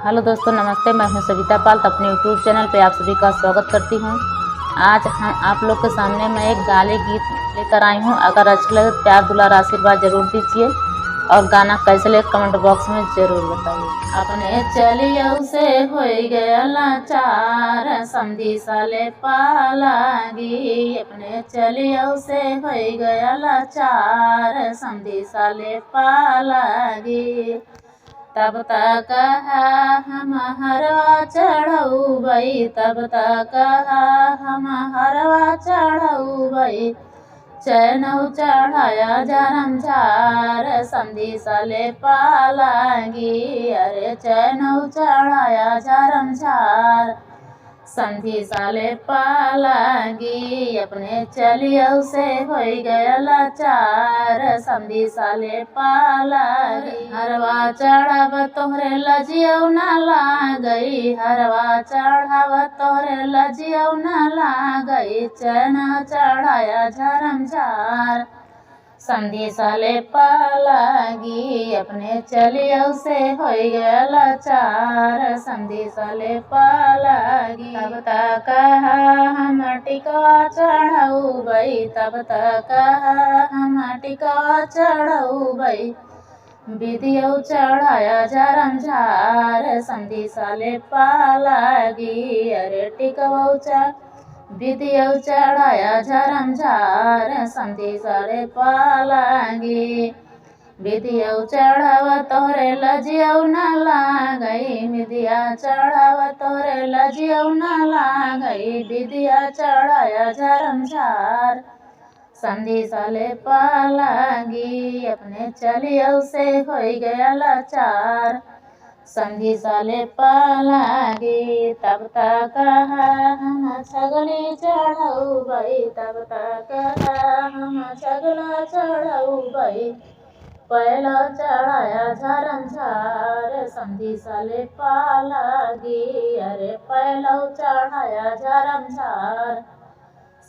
Hello दोस्तों, नमस्ते। मैं हूं सविता पाल। तो अपने यूट्यूब चैनल पे आप सभी का स्वागत करती हूं। आज हम आप लोग के सामने मैं एक गाली गीत लेकर आई हूं। अगर अच्छा लगे तो प्यार दुलार आशीर्वाद जरूर दीजिए और गाना कैसे लगे कमेंट बॉक्स में जरूर बताइए। अपने चलियो से हो गया लाचार, समझी साले पालागी। अपने चलियो से हो गया लाचार, समझी साले पालागी। तब तक हम हरवा चढ़ौबै, तब तक हम हरवा चढ़ौबै। चैनौ चढ़ाया झरम झार, समझी साले पालागी। अरे चैनौ चढ़ाया झरम झार, समझी साले पालागी। अपने चलियो से हो गया लाचार, समझी साले पालागी। हरवा चढ़ाव तोहरे लजियो न लागई, हरवा चढ़ाव तोहरे लजियो न लागई। चैना चढ़ाया झरम झार, समझी साले पालागी। अपने चलियो से हो गया लाचार, समझी साले पालागी। तब तक हम टिकवा चढ़ौबै, तब तक हम टिकवा चढ़ौबै। विधियो चढ़ाया झरम झार, समझी साले पालागी। अरे टिकवो विधियो चढ़ाया झरम झार, समझी साले पालागी। विधियो चढ़ाव तोहरे लजियो न लागई, विधिया चढ़ाव तोहरे लजियो न लागई। विधिया चढ़ाया झरम झार, समझी साले पालागी। अपने चलियो से हो गया लाचार, समझी साले पालागी। तब तक हम छगली चढ़ौबै, तब तक हम छगला चढ़ौबै। पहला चढ़ाया झरम झार, समझी साले पालागी। अरे पहला चढ़ाया झरम झार,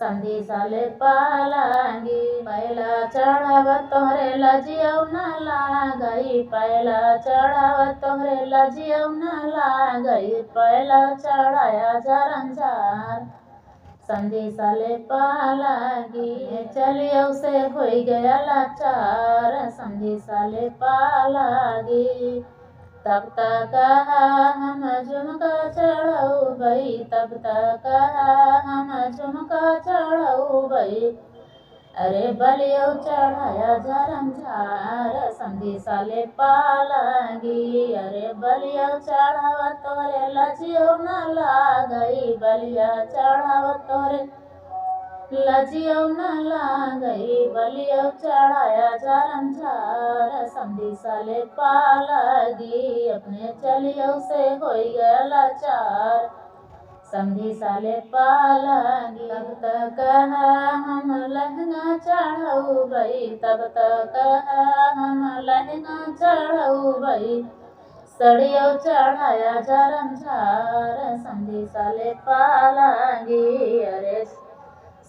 समझी साले पालागी। पहला चढ़ाव तोहरे लजियो न लागई, पहला चढ़ाव तोहरे लजियो न लागई। पहला चढ़ाया झरम झार, समझी साले पालागी। चलियो से हो गया लाचार, समझी साले पालागी। तब तक हम झुमका चढ़ौबै, तब तक हम झुमका चढ़ौबै। अरे बलियो चढ़ाया झरम झार, समझी साले पालागी। अरे बलियो चढ़ाव तोहरे लजियो न लागई, बलिया चढ़ाव तोहरे लजियो न लागई। बलियो चढ़ाया झरम झार, समझी साले पालागी। अपने चलियो से हो गया लाचार, समझी साले पालागी। तब तक हम लहंगा चढ़ौबै, तब तक हम लहंगा चढ़ौबै। सड़ियो चढ़ाया झरम झार, समझी साले पालागी। अरे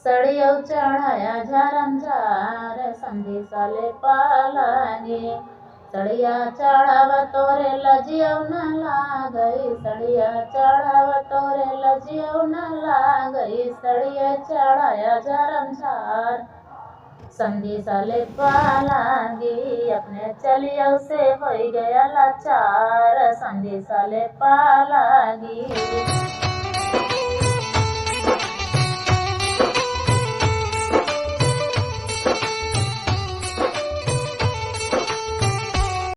सड़ियो चढ़ाया झरम झार, समझी साले पालागी। सड़िया चढ़ाव तोरे लजियो न लागई, सड़िया चढ़ाव तोरे लजियो न लागई। सड़िया चढ़ाया झरम झार, समझी साले पालागी। अपने चलियो से हो गया लाचार, समझी साले पालागी।